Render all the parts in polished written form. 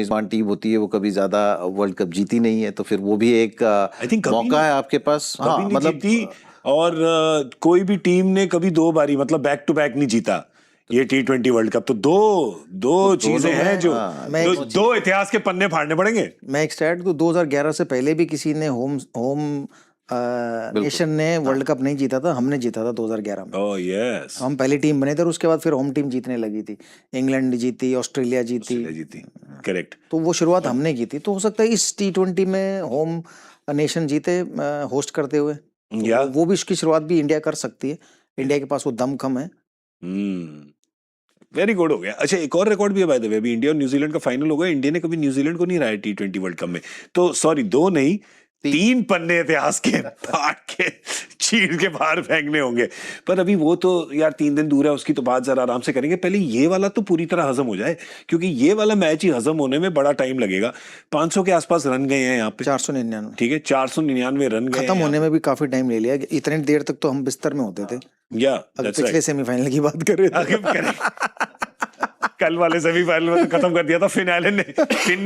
मेजबान टीम होती है वो कभी ज्यादा वर्ल्ड कप जीती नहीं है, तो फिर वो भी एक आई थिंक मौका है आपके पास। कभी हाँ नहीं मतलब जीती। और कोई भी टीम ने कभी 2 बारी मतलब बैक टू बैक नहीं जीता ये T20 वर्ल्ड कप। तो दो दो तो चीजें दोनों हैं में, जो हाँ, मैं दो, दो इतिहास के पन्ने फाड़ने पड़ेंगे। मैं एक स्टैट दूं, 2011 से पहले भी किसी ने होम होम नेशन ने वर्ल्ड कप नहीं जीता था, हमने जीता था 2011 में। ओह यस, हम पहली टीम बने थे और उसके बाद फिर होम टीम जीतने लगी थी। इंग्लैंड जीती, ऑस्ट्रेलिया जीती, ऑस्ट्रेलिया जीती, करेक्ट। तो वो शुरुआत हमने की थी। तो हो सकता है इस T20 में होम नेशन जीते होस्ट करते हुए, तो या वो भी इसकी शुरुआत भी इंडिया कर सकती है। इंडिया के पास वो दम कम है। वेरी गुड हो गया। अच्छा, एक और रिकॉर्ड भी है बाय द वे, अभी इंडिया और न्यूजीलैंड का फाइनल होगा। इंडिया ने कभी न्यूजीलैंड को नहीं हराया T20 वर्ल्ड कप में। तो सॉरी, 2 नहीं 3 पन्ने इतिहास के फाड़ के चीर के बाहर फेंकने होंगे। पर अभी वो तो यार 3 दिन दूर है, उसकी तो बात जरा आराम से करेंगे। पहले ये वाला तो पूरी तरह हजम हो जाए, क्योंकि ये वाला मैच ही हजम होने में बड़ा टाइम लगेगा। 500 के आसपास रन गए हैं यहाँ पे, 499, ठीक है, 499 रन गए खत्म होने में भी काफी टाइम ले लिया। इतनी देर तक तो हम बिस्तर में होते थे। या अगर पिछले सेमीफाइनल की बात कर रहे थे, कल वाले सेमीफाइनल में तो खत्म कर दिया था फिनाले ने।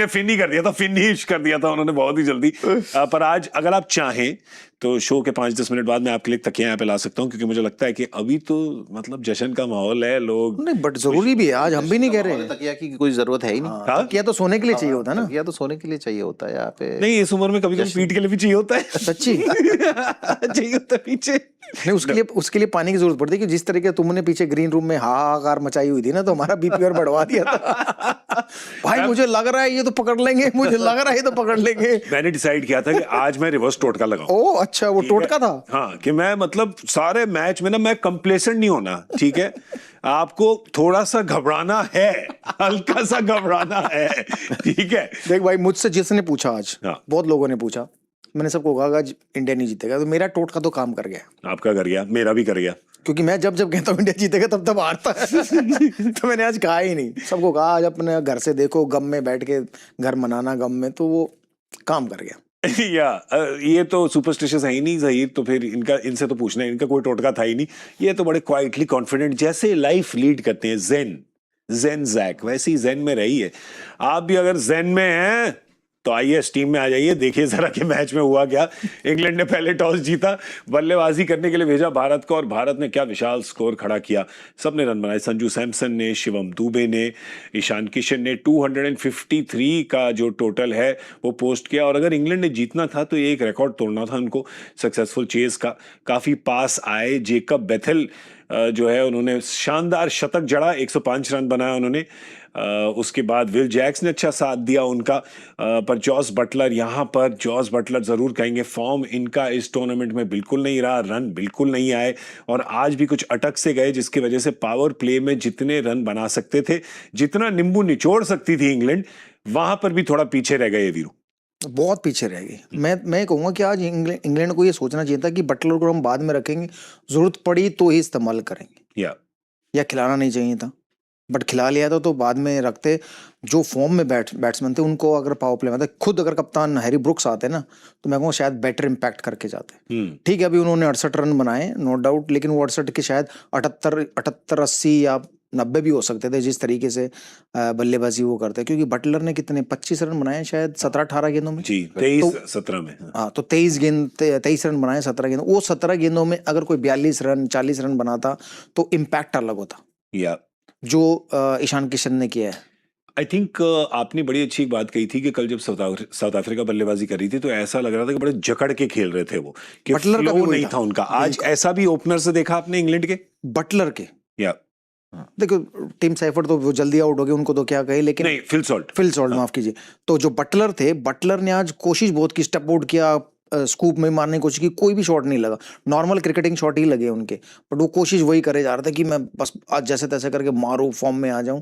फिन ही कर दिया था, फिनिश कर दिया था उन्होंने बहुत ही जल्दी। पर आज अगर आप चाहें तो शो के 5-10 मिनट बाद मैं आपके लिए तकिया यहाँ पे ला सकता हूँ, क्योंकि मुझे लगता है कि अभी तो मतलब जश्न का माहौल है। लोग नहीं बट जरूरी भी है, आज हम भी नहीं कह रहे हैं। तकिया की कोई जरूरत है ही नहीं। हाँ? तकिया तो सोने के लिए चाहिए होता है ना। तकिया तो सोने के लिए चाहिए होता है यहाँ पे। नहीं, इस उम्र में कभी कभी पीठ के लिए भी चाहिए होता है। सच्ची चाहिए होता है पीछे। नहीं, उसके लिए पानी की जरूरत पड़ती है, कि जिस तरीके तुमने पीछे ग्रीन रूम में हाहाकार मचाई हुई थी ना, तो हमारा बीपी और बढ़वा दिया था। भाई मुझे लग रहा है ये तो पकड़ लेंगे, मुझे लग रहा है ये तो पकड़ लेंगे। मैंने डिसाइड किया था कि आज मैं रिवर्स टोटका लगाऊं। ओह अच्छा, वो टोटका था। हाँ, कि मैं मतलब सारे मैच में ना मैं कंप्लेसेंट नहीं होना, ठीक है। आपको थोड़ा सा घबराना है, हल्का सा घबराना है, ठीक है। देख भाई, मुझसे जिसने पूछा आज, हाँ। बहुत लोगों ने पूछा, मैंने सबको कहा आज इंडिया नहीं जीतेगा, तो मेरा टोटका तो काम कर गया। आपका कर गया, मेरा भी कर गया। क्योंकि मैं जब जब कहता हूँ इंडिया जीतेगा तब तब हारता है। तो मैंने आज कहा ही नहीं, सबको कहा आज अपने घर से देखो, गम में बैठ के घर मनाना गम में, तो वो काम कर गया। या ये तो सुपरस्टिशियस है ही नहीं सही, तो फिर इनसे तो पूछना है, इनका कोई टोटका था ही नहीं। ये तो बड़े क्वाइटली कॉन्फिडेंट, जैसे लाइफ लीड करते हैं, जेन जैक, वैसे ही जेन में रही है। आप भी अगर जेन में हैं तो आइए टीम में आ जाइए। देखिए जरा कि मैच में हुआ क्या। इंग्लैंड ने पहले टॉस जीता, बल्लेबाजी करने के लिए भेजा भारत को, और भारत ने क्या विशाल स्कोर खड़ा किया। सबने रन बनाए, संजू सैमसन ने, शिवम दुबे ने, ईशान किशन ने 253 का जो टोटल है वो पोस्ट किया। और अगर इंग्लैंड ने जीतना था तो ये एक रिकॉर्ड तोड़ना था उनको, सक्सेसफुल चेज का। काफी पास आए, जेकब बेथेल जो है उन्होंने शानदार शतक जड़ा, 105 रन बनाया उन्होंने। उसके बाद विल जैक्स ने अच्छा साथ दिया उनका। पर जॉस बटलर, यहाँ पर जॉस बटलर जरूर कहेंगे, फॉर्म इनका इस टूर्नामेंट में बिल्कुल नहीं रहा, रन बिल्कुल नहीं आए, और आज भी कुछ अटक से गए, जिसकी वजह से पावर प्ले में जितने रन बना सकते थे, जितना नींबू निचोड़ सकती थी इंग्लैंड, वहां पर भी थोड़ा पीछे रह गए वीरू। बहुत पीछे रह गई। मैं कहूंगा कि आज इंग्लैंड को ये सोचना चाहिए था कि बटलर को हम बाद में रखेंगे, जरूरत पड़ी तो ही इस्तेमाल करेंगे, या खिलाना नहीं चाहिए था, बट खिला लिया था तो बाद में रखते। जो फॉर्म में बैट्समैन थे उनको अगर पावर प्ले में था, खुद अगर कप्तान हैरी ब्रुक्स आते ना, तो मैं कहूँगा शायद बेटर इम्पैक्ट करके जाते। ठीक है, अभी उन्होंने 68 रन बनाए नो डाउट, लेकिन वो 68 के शायद 78, 80 या 90 भी हो सकते थे, जिस तरीके से बल्लेबाजी वो करते हैं। क्योंकि बटलर ने कितने 25 रन बनाए शायद 17-18 गेंदों में जी, 23-17 में। हाँ, तो 23 रन बनाए 17 गेंदों। वो 17 गेंदों में अगर कोई 42 रन 40 रन बनाता तो इम्पैक्ट अलग होता, या जो ईशान किशन ने किया है। आई थिंक आपने बड़ी अच्छी बात कही थी कि कल जब साउथ अफ्रीका बल्लेबाजी कर रही थी तो ऐसा लग रहा था कि बड़े जकड़ के खेल रहे थे वो, कि बटलर का भी फ्लो वही नहीं था उनका। आज ऐसा भी ओपनर से देखा आपने इंग्लैंड के, बटलर के। या देखो टीम सैफर्ड तो वो जल्दी आउट हो गए, उनको तो क्या कहे, लेकिन नहीं, फिल सॉल्ट माफ कीजिए। तो जो बटलर थे, बटलर ने आज कोशिश बहुत की, स्टेप आउट किया, स्कूप में मारने की कोशिश की, कोई भी शॉट नहीं लगा, नॉर्मल क्रिकेटिंग शॉट ही लगे उनके, बट वो कोशिश वही करे जा रहा था कि मैं बस आज जैसे तैसे करके मारूं, फॉर्म में आ जाऊं,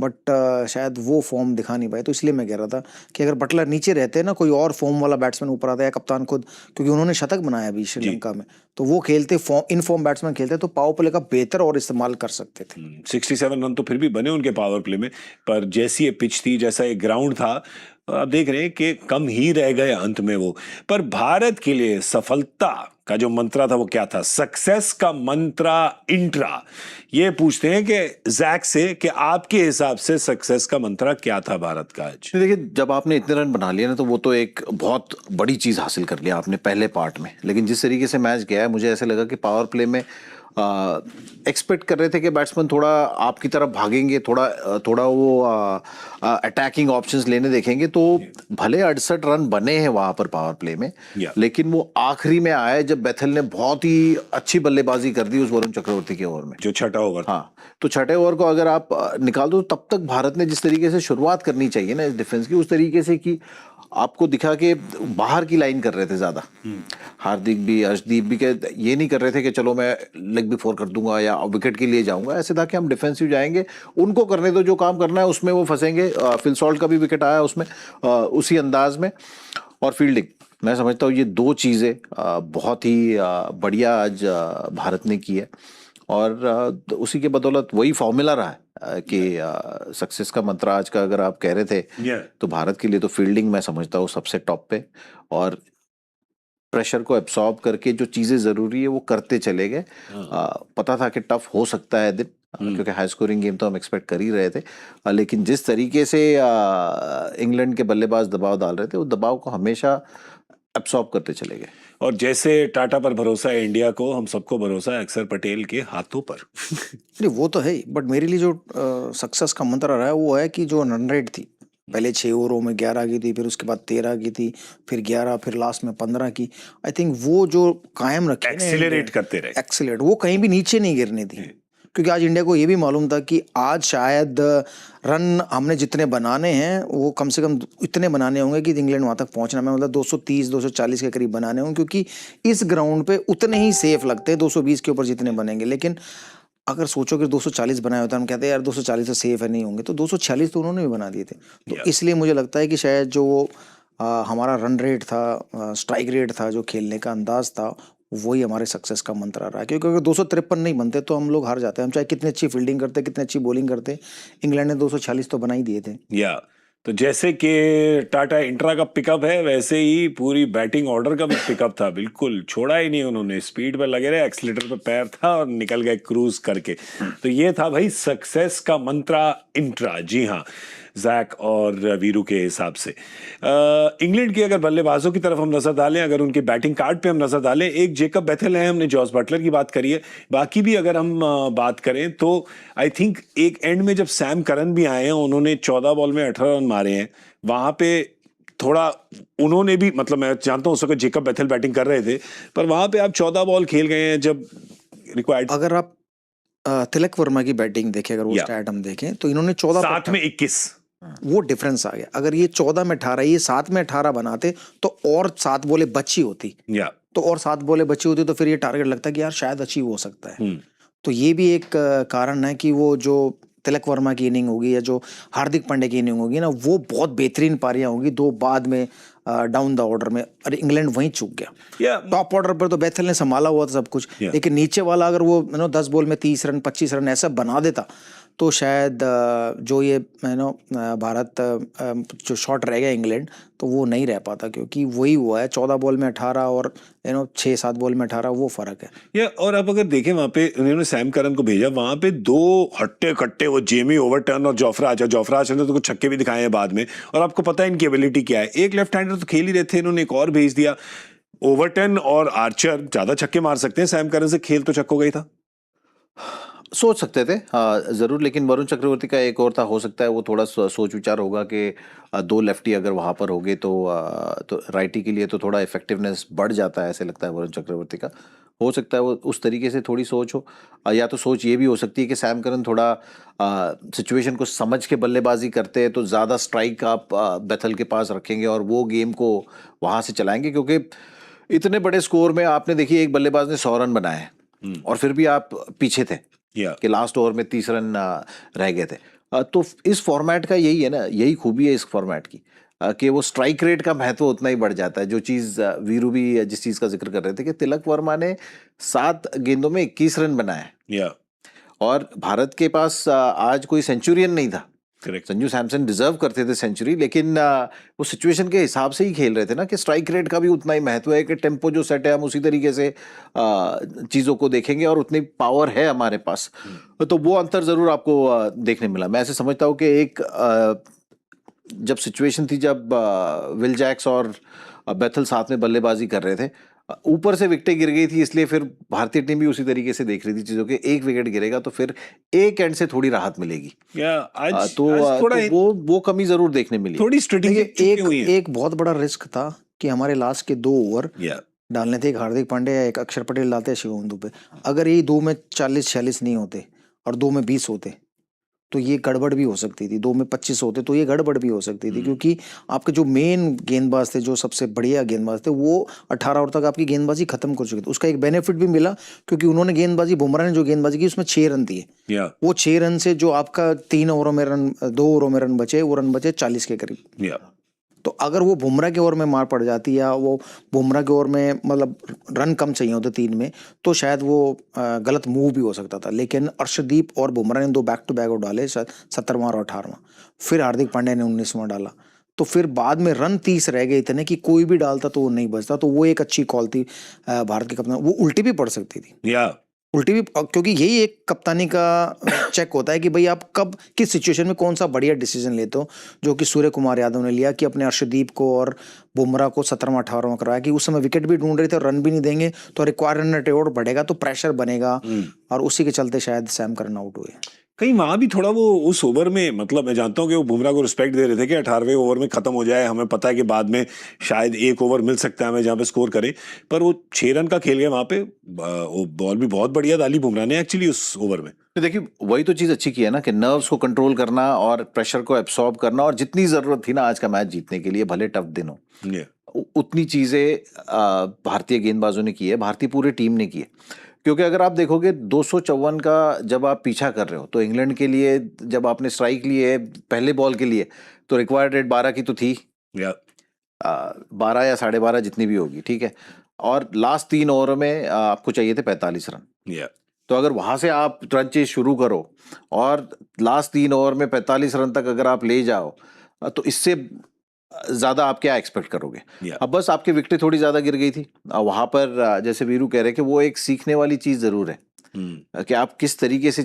बट शायद वो फॉर्म दिखा नहीं पाए। तो इसलिए मैं कह रहा था कि अगर बटलर नीचे रहते ना, कोई और फॉर्म वाला बैट्समैन ऊपर आता है, कप्तान खुद, क्योंकि उन्होंने शतक बनाया अभी श्रीलंका में, तो वो खेलते, इन फॉर्म बैट्समैन खेलते तो पावर प्ले का बेहतर और इस्तेमाल कर सकते थे। 67 रन तो फिर भी बने उनके पावर प्ले में, पर जैसी ये पिच थी, जैसा ये ग्राउंड था, आप देख रहे हैं कि कम ही रह गए अंत में वो। पर भारत के लिए सफलता का जो मंत्रा था वो क्या था, सक्सेस का मंत्रा इंट्रा। ये पूछते हैं कि जैक से कि आपके हिसाब से सक्सेस का मंत्रा क्या था भारत का आज? देखिए, जब आपने इतने रन बना लिए ना तो वो तो एक बहुत बड़ी चीज हासिल कर लिया आपने पहले पार्ट में। लेकिन जिस तरीके से मैच गया है, मुझे ऐसे लगा कि पावर प्ले में एक्सपेक्ट कर रहे थे कि बैट्समैन थोड़ा आपकी तरफ भागेंगे, थोड़ा वो अटैकिंग ऑप्शंस लेने देखेंगे, तो भले 68 रन बने हैं वहां पर पावर प्ले में, लेकिन वो आखिरी में आए जब बेथल ने बहुत ही अच्छी बल्लेबाजी कर दी उस वरुण चक्रवर्ती के ओवर में, जो छठा ओवर। हाँ, तो छठे ओवर को अगर आप निकाल दो, तब तक भारत ने जिस तरीके से शुरुआत करनी चाहिए ना इस डिफेंस की, उस तरीके से की। आपको दिखा कि बाहर की लाइन कर रहे थे ज्यादा, हार्दिक भी, अर्शदीप भी, के ये नहीं कर रहे थे कि चलो मैं लेग भी फोर कर दूंगा या विकेट के लिए जाऊंगा। ऐसे था कि हम डिफेंसिव जाएंगे, उनको करने दो जो काम करना है, उसमें वो फंसेंगे। फिल सॉल्ट का भी विकेट आया उसमें उसी अंदाज में। और फील्डिंग, मैं समझता हूँ ये दो चीजें बहुत ही बढ़िया आज भारत ने की है, और उसी के बदौलत वही फॉर्मूला रहा है कि सक्सेस का मंत्र आज का अगर आप कह रहे थे तो भारत के लिए तो फील्डिंग मैं समझता हूँ सबसे टॉप पे, और प्रेशर को एब्सॉर्ब करके जो चीजें जरूरी है वो करते चले गए। पता था कि टफ हो सकता है दिन, क्योंकि हाई स्कोरिंग गेम तो हम एक्सपेक्ट कर ही रहे थे, लेकिन जिस तरीके से इंग्लैंड के बल्लेबाज दबाव डाल रहे थे, वो दबाव को हमेशा एब्सॉर्ब करते चले गए। और जैसे टाटा पर भरोसा है इंडिया को, हम सबको भरोसा है अक्षर पटेल के हाथों पर। नहीं, वो तो है ही, बट मेरे लिए जो सक्सेस का मंत्र रहा है वो है कि जो रन रेट थी, पहले 6 ओवरों में 11 की थी, फिर उसके बाद 13 की थी, फिर 11, फिर लास्ट में 15 की। आई थिंक वो जो कायम रखे, एक्सीलरेट करते रहे, एक्सीलरेट, वो कहीं भी नीचे नहीं गिरनी थी। क्योंकि आज इंडिया को ये भी मालूम था कि आज शायद रन हमने जितने बनाने हैं वो कम से कम इतने बनाने होंगे कि इंग्लैंड वहां तक पहुंचना में, मतलब 230 240 के करीब बनाने होंगे, क्योंकि इस ग्राउंड पे उतने ही सेफ लगते हैं 220 के ऊपर जितने बनेंगे। लेकिन अगर सोचो कि 240 बनाए होता, हम कहते हैं यार 240 तो सेफ है, नहीं होंगे, तो 246 तो उन्होंने भी बना दिए थे। तो इसलिए मुझे लगता है कि शायद जो हमारा रन रेट था, स्ट्राइक रेट था, जो खेलने का अंदाज था, वही हमारे सक्सेस का मंत्र रहा है। क्योंकि अगर 253 नहीं बनते तो हम लोग हार जाते हैं, हम चाहे कितनी अच्छी फील्डिंग करते, कितनी अच्छी बॉलिंग करते, इंग्लैंड ने 246 तो बना ही दिए थे। तो जैसे कि टाटा इंट्रा का पिकअप है, वैसे ही पूरी बैटिंग ऑर्डर का भी पिकअप था, बिल्कुल छोड़ा ही नहीं उन्होंने, स्पीड पर लगे रहे, एक्सीलेटर पे पैर था और निकल गए क्रूज करके। तो ये था भाई सक्सेस का मंत्रा इंट्रा। जी हाँ, जैक और वीरू के हिसाब से। इंग्लैंड की अगर बल्लेबाजों की तरफ हम नजर डालें, अगर उनके बैटिंग कार्ड पे हम नजर डालें, एक जेकब बेथेल है, हमने जॉस बटलर की बात करी है, बाकी भी अगर हम बात करें तो आई थिंक एक एंड में जब सैम करन भी आए हैं, उन्होंने 14 बॉल में 18 रन मारे हैं, वहां पे थोड़ा उन्होंने भी, मतलब मैं जानता हूं उस वक्त जेकब बेथेल बैटिंग कर रहे थे, पर वहां पे आप 14 बॉल खेल गए हैं जब रिक्वायर्ड। अगर आप तिलक वर्मा की बैटिंग देखें, अगर वो स्टैट हम देखें, तो इन्होंने 14 7 में 21, वो डिफरेंस आ गया। अगर ये 14 में 18, ये 7 में 18 बनाते तो और 7 बॉले बची होती, तो और 7 बॉले बची होती, तो फिर ये टारगेट लगता कि यार शायद अचीव हो सकता है। तो ये भी एक कारण है कि वो जो तिलक वर्मा की इनिंग होगी या जो हार्दिक पांड्या की इनिंग होगी ना, वो बहुत बेहतरीन पारियां होगी, दो बाद में डाउन द ऑर्डर में। अरे इंग्लैंड वहीं चूक गया। टॉप ऑर्डर पर तो बेथेल ने संभाला हुआ था सब कुछ, लेकिन नीचे वाला अगर वो 10 बॉल में 30 रन 25 रन ऐसा बना देता, तो शायद जो ये भारत जो शॉट रह गया इंग्लैंड, तो वो नहीं रह पाता, क्योंकि वही हुआ है 14 बॉल में 18 और 6-7 बॉल में 18, वो फर्क है। और आप अगर देखें वहां पे उन्होंने सैम करन को भेजा, वहां पे 2 हट्टे कट्टे, वो जेमी ओवरटर्न और जोफ्रा आर्चर ने तो कुछ छक्के भी दिखाए हैं बाद में, और आपको पता है इनकी एबिलिटी क्या है। एक लेफ्ट हैंडर तो खेल ही रहे थे, इन्होंने एक और भेज दिया। ओवरटर्न और आर्चर ज्यादा छक्के मार सकते हैं, सैम करन से खेल तो चक्को गई था, सोच सकते थे जरूर, लेकिन वरुण चक्रवर्ती का एक और था, हो सकता है वो थोड़ा सोच विचार होगा कि 2 लेफ्टी अगर वहां पर होगे तो राइटी के लिए तो थोड़ा इफेक्टिवनेस बढ़ जाता है, ऐसे लगता है वरुण चक्रवर्ती का। हो सकता है वो उस तरीके से थोड़ी सोच हो, या तो सोच ये भी हो सकती है कि सैम करन थोड़ा सिचुएशन को समझ के बल्लेबाजी करते हैं, तो ज़्यादा स्ट्राइक आप बेथल के पास रखेंगे और वो गेम को वहां से चलाएंगे, क्योंकि इतने बड़े स्कोर में आपने देखिए एक बल्लेबाज ने 100 रन बनाए और फिर भी आप पीछे थे कि लास्ट ओवर में 30 रन रह गए थे। तो इस फॉर्मेट का यही है ना, यही खूबी है इस फॉर्मेट की, कि वो स्ट्राइक रेट का महत्व उतना ही बढ़ जाता है। जो चीज़ वीरू भी जिस चीज़ का जिक्र कर रहे थे कि तिलक वर्मा ने 7 गेंदों में 21 रन बनाए, और भारत के पास आज कोई सेंचुरियन नहीं था करेक्ट। संजू सैमसन डिजर्व करते थे सेंचुरी, लेकिन वो सिचुएशन के हिसाब से ही खेल रहे थे ना, कि स्ट्राइक रेट का भी उतना ही महत्व है, कि टेम्पो जो सेट है हम उसी तरीके से चीज़ों को देखेंगे, और उतनी पावर है हमारे पास। तो वो अंतर ज़रूर आपको देखने मिला। मैं ऐसे समझता हूँ कि एक जब सिचुएशन थी, जब विल जैक्स और बेथल साथ में बल्लेबाजी कर रहे थे, ऊपर से विकेटें गिर गई थी, इसलिए फिर भारतीय टीम भी उसी तरीके से देख रही थी चीज़ों के, एक विकेट गिरेगा तो फिर एक एंड से थोड़ी राहत मिलेगी। आज थोड़ा वो कमी जरूर देखने मिली। थोड़ी स्ट्रेटेजी एक बहुत बड़ा रिस्क था कि हमारे लास्ट के 2 ओवर डालने थे, एक हार्दिक पांड्या, एक अक्षर पटेल डालते, शिवम दुबे। अगर ये 2 में 40-46 नहीं होते और 2 में 20 होते तो ये गड़बड़ भी हो सकती थी, 2 में 25 होते तो ये गड़बड़ भी हो सकती थी, क्योंकि आपके जो मेन गेंदबाज थे, जो सबसे बढ़िया गेंदबाज थे, वो 18 ओवर तक आपकी गेंदबाजी खत्म कर चुके थे। उसका एक बेनिफिट भी मिला, क्योंकि उन्होंने गेंदबाजी, बुमराह ने जो गेंदबाजी की उसमें 6 रन दिए। वो 6 रन से जो आपका 3 ओवरों में रन, 2 ओवरों में रन बचे, वो रन बचे 40 के करीब। तो अगर वो बुमराह के ओवर में मार पड़ जाती, या वो बुमराह के ओवर में मतलब रन कम चाहिए होते 3 में, तो शायद वो गलत मूव भी हो सकता था। लेकिन अर्शदीप और बुमराह ने 2 बैक टू बैक डाले, 17वां और 18वां, फिर हार्दिक पांड्या ने 19वां डाला। तो फिर बाद में रन 30 रह गए इतने कि कोई भी डालता तो वो नहीं बचता। तो वो एक अच्छी कॉल थी भारत के कप्तान। वो उल्टी भी पड़ सकती थी, उल्टी भी, क्योंकि यही एक कप्तानी का चेक होता है कि भाई आप कब किस सिचुएशन में कौन सा बढ़िया डिसीजन लेते हो, जो कि सूर्य कुमार यादव ने लिया, कि अपने अर्शदीप को और बुमराह को 17वां 18वां कराया, कि उस समय विकेट भी ढूंढ रहे थे और रन भी नहीं देंगे तो रिक्वायर्ड रन रेट और बढ़ेगा, तो प्रेशर बनेगा, और उसी के चलते शायद सैम करन आउट हुए। कहीं वहां भी थोड़ा वो उस ओवर में, मतलब मैं जानता हूं कि वो बुमराह को रिस्पेक्ट दे रहे थे कि 18वें ओवर में खत्म हो जाए, हमें पता है कि बाद में शायद 1 ओवर मिल सकता है हमें जहां पे स्कोर करे, पर वो 6 रन का खेल गए वहां पे। वो बॉल भी बहुत बढ़िया डाली बुमराह ने एक्चुअली उस ओवर में। तो देखिए, वही तो चीज़ अच्छी की है ना, कि नर्व्स को कंट्रोल करना और प्रेशर को एब्सॉर्ब करना, और जितनी ज़रूरत थी ना आज का मैच जीतने के लिए, भले टफ दिन हो, उतनी चीज़ें भारतीय गेंदबाजों ने की है, भारतीय पूरी टीम ने की है। क्योंकि अगर आप देखोगे 254 का जब आप पीछा कर रहे हो, तो इंग्लैंड के लिए जब आपने स्ट्राइक ली है पहले बॉल के लिए, तो रिक्वायर्ड रेट 12 की तो थी, 12 या 12.5 जितनी भी होगी, ठीक है, और लास्ट 3 ओवर में आपको चाहिए थे 45 रन। तो अगर वहां से आप रन चेज शुरू करो और लास्ट 3 ओवर में 45 रन तक अगर आप ले जाओ, तो इससे ज्यादा आप क्या एक्सपेक्ट करोगे। अब बस आपकी विकेटें थोड़ी ज्यादा गिर गई थी वहां पर, जैसे वीरू कह रहे कि वो एक सीखने वाली चीज जरूर है, कि आप किस तरीके से